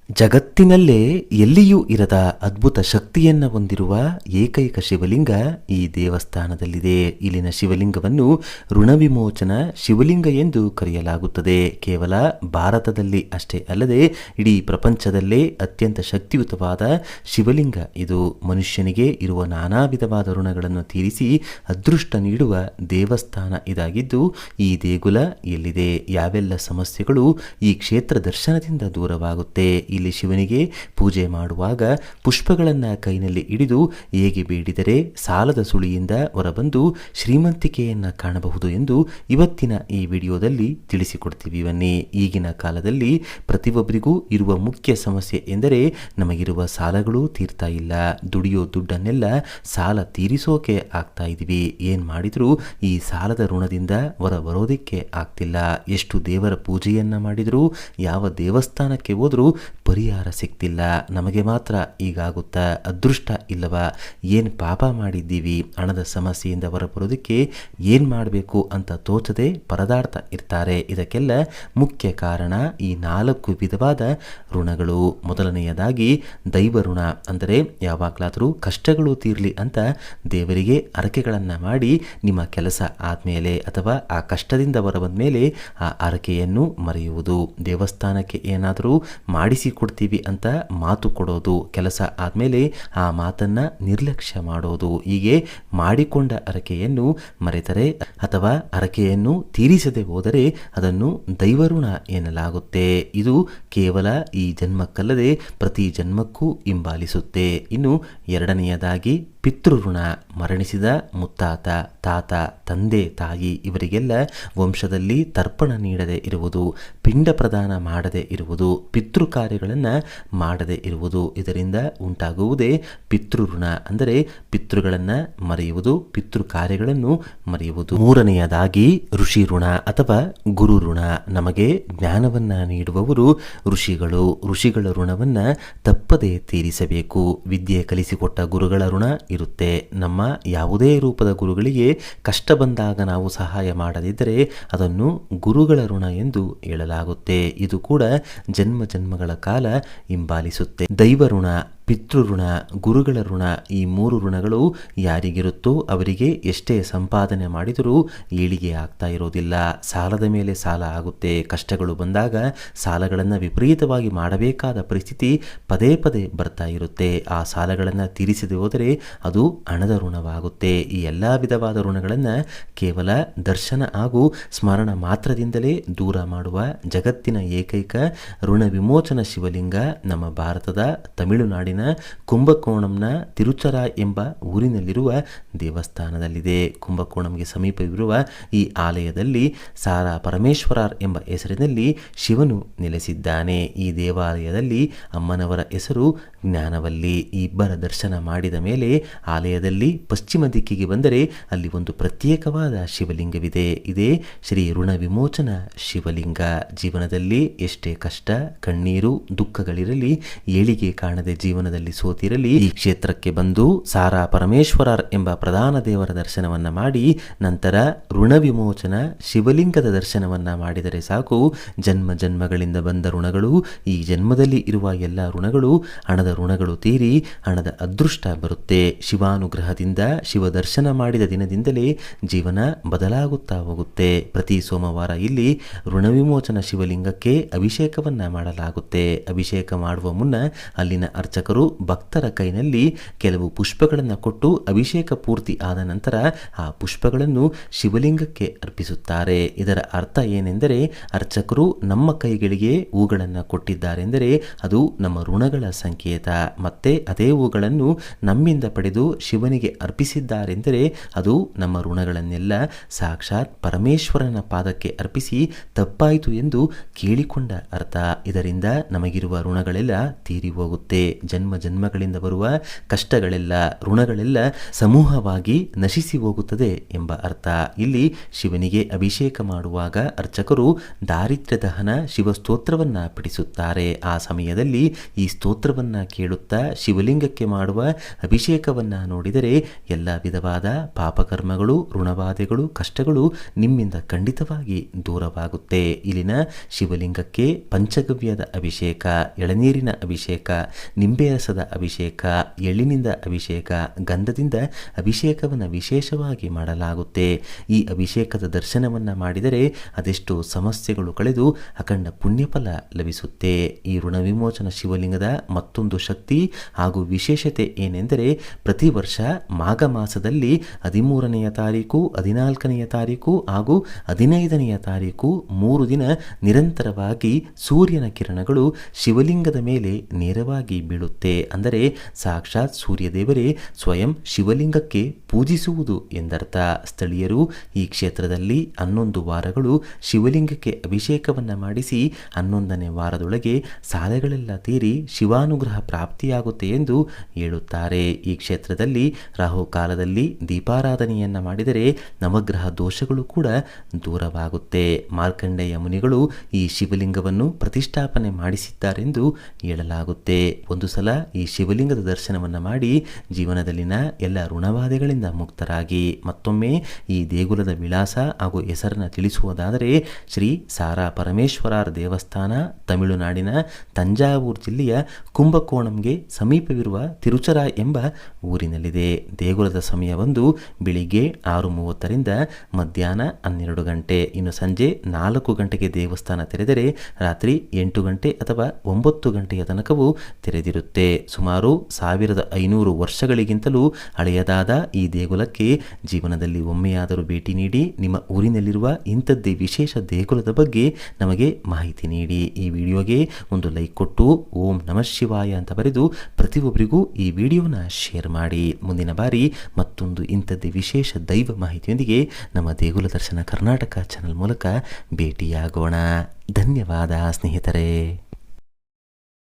ಜಗತ್ತಿನಲ್ಲೇ ಎಲ್ಲಿಯೂ ಇರದ ಅದ್ಭುತ ಶಕ್ತಿಯನ್ನು ಹೊಂದಿರುವ ಏಕೈಕ ಶಿವಲಿಂಗ ಈ ದೇವಸ್ಥಾನದಲ್ಲಿದೆ. ಇಲ್ಲಿನ ಶಿವಲಿಂಗವನ್ನು ಋಣವಿಮೋಚನ ಶಿವಲಿಂಗ ಎಂದು ಕರೆಯಲಾಗುತ್ತದೆ. ಕೇವಲ ಭಾರತದಲ್ಲಿ ಅಷ್ಟೇ ಅಲ್ಲದೆ ಇಡೀ ಪ್ರಪಂಚದಲ್ಲೇ ಅತ್ಯಂತ ಶಕ್ತಿಯುತವಾದ ಶಿವಲಿಂಗ ಇದು. ಮನುಷ್ಯನಿಗೆ ಇರುವ ನಾನಾ ವಿಧವಾದ ಋಣಗಳನ್ನು ತೀರಿಸಿ ಅದೃಷ್ಟ ನೀಡುವ ದೇವಸ್ಥಾನ ಇದಾಗಿದ್ದು, ಈ ದೇಗುಲ ಎಲ್ಲಿದೆ, ಯಾವೆಲ್ಲ ಸಮಸ್ಯೆಗಳು ಈ ಕ್ಷೇತ್ರ ದರ್ಶನದಿಂದ ದೂರವಾಗುತ್ತೆ, ಇಲ್ಲಿ ಶಿವನಿಗೆ ಪೂಜೆ ಮಾಡುವಾಗ ಪುಷ್ಪಗಳನ್ನು ಕೈನಲ್ಲಿ ಹಿಡಿದು ಹೇಗೆ ಬೇಡಿದರೆ ಸಾಲದ ಸುಳಿಯಿಂದ ಹೊರಬಂದು ಶ್ರೀಮಂತಿಕೆಯನ್ನು ಕಾಣಬಹುದು ಎಂದು ಇವತ್ತಿನ ಈ ವಿಡಿಯೋದಲ್ಲಿ ತಿಳಿಸಿಕೊಡ್ತೀವಿ. ಬನ್ನಿ. ಈಗಿನ ಕಾಲದಲ್ಲಿ ಪ್ರತಿಯೊಬ್ಬರಿಗೂ ಇರುವ ಮುಖ್ಯ ಸಮಸ್ಯೆ ಎಂದರೆ ನಮಗಿರುವ ಸಾಲಗಳು ತೀರ್ತಾ ಇಲ್ಲ, ದುಡಿಯೋ ದುಡ್ಡನ್ನೆಲ್ಲ ಸಾಲ ತೀರಿಸೋಕೆ ಆಗ್ತಾ ಇದೀವಿ, ಏನ್ ಮಾಡಿದ್ರು ಈ ಸಾಲದ ಋಣದಿಂದ ಹೊರ ಬರೋದಕ್ಕೆ ಆಗ್ತಿಲ್ಲ, ಎಷ್ಟು ದೇವರ ಪೂಜೆಯನ್ನ ಮಾಡಿದ್ರು, ಯಾವ ದೇವಸ್ಥಾನಕ್ಕೆ ಹೋದ್ರೂ ಪರಿಹಾರ ಸಿಗ್ತಿಲ್ಲ, ನಮಗೆ ಮಾತ್ರ ಈಗಾಗುತ್ತಾ, ಅದೃಷ್ಟ ಇಲ್ಲವಾ, ಏನು ಪಾಪ ಮಾಡಿದ್ದೀವಿ, ಹಣದ ಸಮಸ್ಯೆಯಿಂದ ಹೊರಬರೋದಕ್ಕೆ ಏನು ಮಾಡಬೇಕು ಅಂತ ತೋಚದೆ ಪರದಾಡ್ತಾ ಇರ್ತಾರೆ. ಇದಕ್ಕೆಲ್ಲ ಮುಖ್ಯ ಕಾರಣ ಈ 4 ವಿಧವಾದ ಋಣಗಳು. ಮೊದಲನೆಯದಾಗಿ ದೈವ ಋಣ, ಅಂದರೆ ಯಾವಾಗಲಾದರೂ ಕಷ್ಟಗಳು ತೀರಲಿ ಅಂತ ದೇವರಿಗೆ ಹರಕೆಗಳನ್ನು ಮಾಡಿ ನಿಮ್ಮ ಕೆಲಸ ಆದಮೇಲೆ ಅಥವಾ ಆ ಕಷ್ಟದಿಂದ ಹೊರಬಂದ ಮೇಲೆ ಆ ಹರಕೆಯನ್ನು ಮರೆಯುವುದು. ದೇವಸ್ಥಾನಕ್ಕೆ ಏನಾದರೂ ಮಾಡಿಸಿಕೊಡ್ತೀವಿ ಅಂತ ಮಾತು ಕೊಡೋದು, ಕೆಲಸ ಆದಮೇಲೆ ಆ ಮಾತನ್ನು ನಿರ್ಲಕ್ಷ್ಯ ಮಾಡೋದು, ಹೀಗೆ ಮಾಡಿಕೊಂಡ ಹರಕೆಯನ್ನು ಮರೆತರೆ ಅಥವಾ ಹರಕೆಯನ್ನು ತೀರಿಸದೆ ಹೋದರೆ ಅದನ್ನು ದೈವಋಣ ಎನ್ನಲಾಗುತ್ತೆ. ಇದು ಕೇವಲ ಈ ಜನ್ಮಕ್ಕಲ್ಲದೆ ಪ್ರತಿ ಜನ್ಮಕ್ಕೂ ಹಿಂಬಾಲಿಸುತ್ತೆ. ಇನ್ನು ಎರಡನೆಯದಾಗಿ ಪಿತೃಋಣ, ಮರಣಿಸಿದ ಮುತ್ತಾತ, ತಾತ, ತಂದೆ, ತಾಯಿ ಇವರಿಗೆಲ್ಲ ವಂಶದಲ್ಲಿ ತರ್ಪಣ ನೀಡದೆ ಇರುವುದು, ಪಿಂಡ ಪ್ರದಾನ ಮಾಡದೆ ಇರುವುದು, ಪಿತೃ ಕಾರ್ಯಗಳನ್ನು ಮಾಡದೆ ಇರುವುದು, ಇದರಿಂದ ಉಂಟಾಗುವುದೇ ಪಿತೃಋಣ, ಅಂದರೆ ಪಿತೃಗಳನ್ನು ಮರೆಯುವುದು, ಪಿತೃ ಕಾರ್ಯಗಳನ್ನು ಮರೆಯುವುದು. ಮೂರನೆಯದಾಗಿ ಋಷಿ ಋಣ ಅಥವಾ ಗುರು ಋಣ, ನಮಗೆ ಜ್ಞಾನವನ್ನ ನೀಡುವವರು ಋಷಿಗಳು, ಋಷಿಗಳ ಋಣವನ್ನ ತಪ್ಪದೆ ತೀರಿಸಬೇಕು. ವಿದ್ಯೆ ಕಲಿಸಿಕೊಟ್ಟ ಗುರುಗಳ ಋಣ ಇರುತ್ತೆ. ನಮ್ಮ ಯಾವುದೇ ರೂಪದ ಗುರುಗಳಿಗೆ ಕಷ್ಟ ಬಂದಾಗ ನಾವು ಸಹಾಯ ಮಾಡದಿದ್ದರೆ ಅದನ್ನು ಗುರುಗಳ ಋಣ ಎಂದು ಹೇಳಲಾಗುತ್ತೆ. ಇದು ಕೂಡ ಜನ್ಮ ಜನ್ಮಗಳ ಕಾಲ ಹಿಂಬಾಲಿಸುತ್ತೆ. ದೈವ ಋಣ, ಪಿತೃಋಣ, ಗುರುಗಳ ಋಣ, ಈ 3 ಋಣಗಳು ಯಾರಿಗಿರುತ್ತೋ ಅವರಿಗೆ ಎಷ್ಟೇ ಸಂಪಾದನೆ ಮಾಡಿದರೂ ಏಳಿಗೆ ಆಗ್ತಾ ಇರೋದಿಲ್ಲ. ಸಾಲದ ಮೇಲೆ ಸಾಲ ಆಗುತ್ತೆ. ಕಷ್ಟಗಳು ಬಂದಾಗ ಸಾಲಗಳನ್ನು ವಿಪರೀತವಾಗಿ ಮಾಡಬೇಕಾದ ಪರಿಸ್ಥಿತಿ ಪದೇ ಪದೇ ಬರ್ತಾ ಇರುತ್ತೆ. ಆ ಸಾಲಗಳನ್ನು ತೀರಿಸದೆ ಹೋದರೆ ಅದು ಹಣದ ಋಣವಾಗುತ್ತೆ. ಈ ಎಲ್ಲ ವಿಧವಾದ ಋಣಗಳನ್ನು ಕೇವಲ ದರ್ಶನ ಹಾಗೂ ಸ್ಮರಣ ಮಾತ್ರದಿಂದಲೇ ದೂರ ಮಾಡುವ ಜಗತ್ತಿನ ಏಕೈಕ ಋಣ ವಿಮೋಚನ ಶಿವಲಿಂಗ ನಮ್ಮ ಭಾರತದ ತಮಿಳುನಾಡಿನ ಕುಂಭಕೋಣಂನ ತಿರುಚರ ಎಂಬ ಊರಿನಲ್ಲಿರುವ ದೇವಸ್ಥಾನದಲ್ಲಿದೆ. ಕುಂಭಕೋಣಂಗೆ ಸಮೀಪವಿರುವ ಈ ಆಲಯದಲ್ಲಿ ಸಾರಾ ಪರಮೇಶ್ವರರ್ ಎಂಬ ಹೆಸರಿನಲ್ಲಿ ಶಿವನು ನೆಲೆಸಿದ್ದಾನೆ. ಈ ದೇವಾಲಯದಲ್ಲಿ ಅಮ್ಮನವರ ಹೆಸರು ಜ್ಞಾನವಲ್ಲಿ. ಈ ಇಬ್ಬರ ದರ್ಶನ ಮಾಡಿದ ಮೇಲೆ ಆಲಯದಲ್ಲಿ ಪಶ್ಚಿಮ ದಿಕ್ಕಿಗೆ ಬಂದರೆ ಅಲ್ಲಿ ಒಂದು ಪ್ರತ್ಯೇಕವಾದ ಶಿವಲಿಂಗವಿದೆ. ಇದೇ ಶ್ರೀ ಋಣ ವಿಮೋಚನ ಶಿವಲಿಂಗ. ಜೀವನದಲ್ಲಿ ಎಷ್ಟೇ ಕಷ್ಟ, ಕಣ್ಣೀರು, ದುಃಖಗಳಿರಲಿ, ಏಳಿಗೆ ಕಾಣದೆ ಜೀವನದಲ್ಲಿ ಸೋತಿರಲಿ, ಈ ಕ್ಷೇತ್ರಕ್ಕೆ ಬಂದು ಸಾರಾ ಪರಮೇಶ್ವರರ್ ಎಂಬ ಪ್ರಧಾನ ದೇವರ ದರ್ಶನವನ್ನ ಮಾಡಿ ನಂತರ ಋಣ ವಿಮೋಚನ ಶಿವಲಿಂಗದ ದರ್ಶನವನ್ನ ಮಾಡಿದರೆ ಸಾಕು, ಜನ್ಮ ಜನ್ಮಗಳಿಂದ ಬಂದ ಋಣಗಳು, ಈ ಜನ್ಮದಲ್ಲಿ ಇರುವ ಎಲ್ಲ ಋಣಗಳು, ಹಣದ ಋಣಗಳು ತೀರಿ ಹಣದ ಅದೃಷ್ಟ ಬರುತ್ತೆ. ಶಿವಾನುಗ್ರಹದಿಂದ ಶಿವ ದರ್ಶನ ಮಾಡಿದ ದಿನದಿಂದಲೇ ಜೀವನ ಬದಲಾಗುತ್ತಾ ಹೋಗುತ್ತೆ. ಪ್ರತಿ ಸೋಮವಾರ ಇಲ್ಲಿ ಋಣ ವಿಮೋಚನ ಶಿವಲಿಂಗಕ್ಕೆ ಅಭಿಷೇಕವನ್ನ ಮಾಡಲಾಗುತ್ತೆ. ಅಭಿಷೇಕ ಮಾಡುವ ಮುನ್ನ ಅಲ್ಲಿನ ಅರ್ಚಕರು ಭಕ್ತರ ಕೈನಲ್ಲಿ ಕೆಲವು ಪುಷ್ಪಗಳನ್ನು ಕೊಟ್ಟು ಅಭಿಷೇಕ ಪೂರ್ತಿ ಆದ ನಂತರ ಆ ಪುಷ್ಪಗಳನ್ನು ಶಿವಲಿಂಗಕ್ಕೆ ಅರ್ಪಿಸುತ್ತಾರೆ. ಇದರ ಅರ್ಥ ಏನೆಂದರೆ ಅರ್ಚಕರು ನಮ್ಮ ಕೈಗಳಿಗೆ ಹೂಗಳನ್ನು ಕೊಟ್ಟಿದ್ದಾರೆಂದರೆ ಅದು ನಮ್ಮ ಋಣಗಳ ಸಂಕೇತ, ಮತ್ತೆ ಅದೇ ಹೂಗಳನ್ನು ನಮ್ಮಿಂದ ಪಡೆದು ಶಿವನಿಗೆ ಅರ್ಪಿಸಿದ್ದಾರೆಂದರೆ ಅದು ನಮ್ಮ ಋಣಗಳನ್ನೆಲ್ಲ ಸಾಕ್ಷಾತ್ ಪರಮೇಶ್ವರನ ಪಾದಕ್ಕೆ ಅರ್ಪಿಸಿ ತಪ್ಪಾಯಿತು ಎಂದು ಕೇಳಿಕೊಂಡ ಅರ್ಥ. ಇದರಿಂದ ನಮಗಿರುವ ಋಣಗಳೆಲ್ಲ ತೀರಿ ಹೋಗುತ್ತೆ. ಜನ್ಮ ಜನ್ಮ ಜನ್ಮಗಳಿಂದ ಬರುವ ಕಷ್ಟಗಳೆಲ್ಲ, ಋಣಗಳೆಲ್ಲ ಸಮೂಹವಾಗಿ ನಶಿಸಿ ಹೋಗುತ್ತದೆ ಎಂಬ ಅರ್ಥ. ಇಲ್ಲಿ ಶಿವನಿಗೆ ಅಭಿಷೇಕ ಮಾಡುವಾಗ ಅರ್ಚಕರು ದಾರಿದ್ರ್ಯ ದಹನ ಶಿವಸ್ತೋತ್ರವನ್ನ ಪಠಿಸುತ್ತಾರೆ. ಆ ಸಮಯದಲ್ಲಿ ಈ ಸ್ತೋತ್ರವನ್ನ ಕೇಳುತ್ತಾ ಶಿವಲಿಂಗಕ್ಕೆ ಮಾಡುವ ಅಭಿಷೇಕವನ್ನ ನೋಡಿದರೆ ಎಲ್ಲ ವಿಧವಾದ ಪಾಪಕರ್ಮಗಳು, ಋಣಬಾಧೆಗಳು, ಕಷ್ಟಗಳು ನಿಮ್ಮಿಂದ ಖಂಡಿತವಾಗಿ ದೂರವಾಗುತ್ತೆ. ಇಲ್ಲಿನ ಶಿವಲಿಂಗಕ್ಕೆ ಪಂಚಗವ್ಯದ ಅಭಿಷೇಕ, ಎಳನೀರಿನ ಅಭಿಷೇಕ, ನಿಂಬೆ ರಸದ ಅಭಿಷೇಕ, ಎಳ್ಳಿನಿಂದ ಅಭಿಷೇಕ, ಗಂಧದಿಂದ ಅಭಿಷೇಕವನ್ನು ವಿಶೇಷವಾಗಿ ಮಾಡಲಾಗುತ್ತೆ. ಈ ಅಭಿಷೇಕದ ದರ್ಶನವನ್ನ ಮಾಡಿದರೆ ಅದೆಷ್ಟೋ ಸಮಸ್ಯೆಗಳು ಕಳೆದು ಅಖಂಡ ಪುಣ್ಯಫಲ ಲಭಿಸುತ್ತೆ. ಈ ಋಣ ವಿಮೋಚನ ಶಿವಲಿಂಗದ ಮತ್ತೊಂದು ಶಕ್ತಿ ಹಾಗೂ ವಿಶೇಷತೆ ಏನೆಂದರೆ, ಪ್ರತಿ ವರ್ಷ ಮಾಘ ಮಾಸದಲ್ಲಿ 13ನೆಯ ತಾರೀಕು, 14ನೆಯ ತಾರೀಕು ಹಾಗೂ 15ನೆಯ ತಾರೀಕು 3 ದಿನ ನಿರಂತರವಾಗಿ ಸೂರ್ಯನ ಕಿರಣಗಳು ಶಿವಲಿಂಗದ ಮೇಲೆ ನೇರವಾಗಿ ಬೀಳುತ್ತೆ. ಅಂದರೆ ಸಾಕ್ಷಾತ್ ಸೂರ್ಯದೇವರೇ ಸ್ವಯಂ ಶಿವಲಿಂಗಕ್ಕೆ ಪೂಜಿಸುವುದು ಎಂದರ್ಥ. ಸ್ಥಳೀಯರು ಈ ಕ್ಷೇತ್ರದಲ್ಲಿ 11 ವಾರಗಳು ಶಿವಲಿಂಗಕ್ಕೆ ಅಭಿಷೇಕವನ್ನ ಮಾಡಿಸಿ 11ನೇ ವಾರದೊಳಗೆ ಸಾಲೆಗಳೆಲ್ಲ ತೀರಿ ಶಿವಾನುಗ್ರಹ ಪ್ರಾಪ್ತಿಯಾಗುತ್ತೆ ಎಂದು ಹೇಳುತ್ತಾರೆ. ಈ ಕ್ಷೇತ್ರದಲ್ಲಿ ರಾಹುಕಾಲದಲ್ಲಿ ದೀಪಾರಾಧನೆಯನ್ನ ಮಾಡಿದರೆ ನವಗ್ರಹ ದೋಷಗಳು ಕೂಡ ದೂರವಾಗುತ್ತೆ. ಮಾರ್ಕಂಡೇಯ ಮುನಿಗಳು ಈ ಶಿವಲಿಂಗವನ್ನು ಪ್ರತಿಷ್ಠಾಪನೆ ಮಾಡಿಸಿದ್ದಾರೆಂದು ಹೇಳಲಾಗುತ್ತೆ. ಒಂದು ಸಲ ಈ ಶಿವಲಿಂಗದ ದರ್ಶನವನ್ನ ಮಾಡಿ ಜೀವನದಲ್ಲಿನ ಎಲ್ಲ ಋಣಬಾಧೆಗಳಿಂದ ಮುಕ್ತರಾಗಿ. ಮತ್ತೊಮ್ಮೆ ಈ ದೇಗುಲದ ವಿಳಾಸ ಹಾಗೂ ಹೆಸರನ್ನು ತಿಳಿಸುವುದಾದರೆ, ಶ್ರೀ ಸಾರಾ ಪರಮೇಶ್ವರರ ದೇವಸ್ಥಾನ ತಮಿಳುನಾಡಿನ ತಂಜಾವೂರು ಜಿಲ್ಲೆಯ ಕುಂಭಕೋಣಂಗೆ ಸಮೀಪವಿರುವ ತಿರುಚರಾಯ್ ಎಂಬ ಊರಿನಲ್ಲಿದೆ. ದೇಗುಲದ ಸಮಯ ಒಂದು ಬೆಳಿಗ್ಗೆ 6:30ರಿಂದ ಮಧ್ಯಾಹ್ನ 12 ಗಂಟೆ. ಇನ್ನು ಸಂಜೆ 4 ಗಂಟೆಗೆ ದೇವಸ್ಥಾನ ತೆರೆದರೆ ರಾತ್ರಿ 8 ಗಂಟೆ ಅಥವಾ 9 ಗಂಟೆಯ ತನಕವೂ ತೆರೆದಿರುತ್ತೆ. ಸುಮಾರು 1500 ವರ್ಷಗಳಿಗಿಂತಲೂ ಹಳೆಯದಾದ ಈ ದೇಗುಲಕ್ಕೆ ಜೀವನದಲ್ಲಿ ಒಮ್ಮೆಯಾದರೂ ಭೇಟಿ ನೀಡಿ ನಿಮ್ಮ ಊರಿನಲ್ಲಿರುವ ಇಂಥದ್ದೇ ವಿಶೇಷ ದೇಗುಲದ ಬಗ್ಗೆ ನಮಗೆ ಮಾಹಿತಿ ನೀಡಿ. ಈ ವಿಡಿಯೋಗೆ ಒಂದು ಲೈಕ್ ಕೊಟ್ಟು ಓಂ ನಮಃ ಶಿವಾಯ ಅಂತ ಬರೆದು ಪ್ರತಿಯೊಬ್ಬರಿಗೂ ಈ ವಿಡಿಯೋನ ಶೇರ್ ಮಾಡಿ. ಮುಂದಿನ ಬಾರಿ ಮತ್ತೊಂದು ಇಂಥದ್ದೇ ವಿಶೇಷ ದೈವ ಮಾಹಿತಿಯೊಂದಿಗೆ ನಮ್ಮ ದೇಗುಲ ದರ್ಶನ ಕರ್ನಾಟಕ ಚಾನೆಲ್ ಮೂಲಕ ಭೇಟಿಯಾಗೋಣ. ಧನ್ಯವಾದ ಸ್ನೇಹಿತರೆ.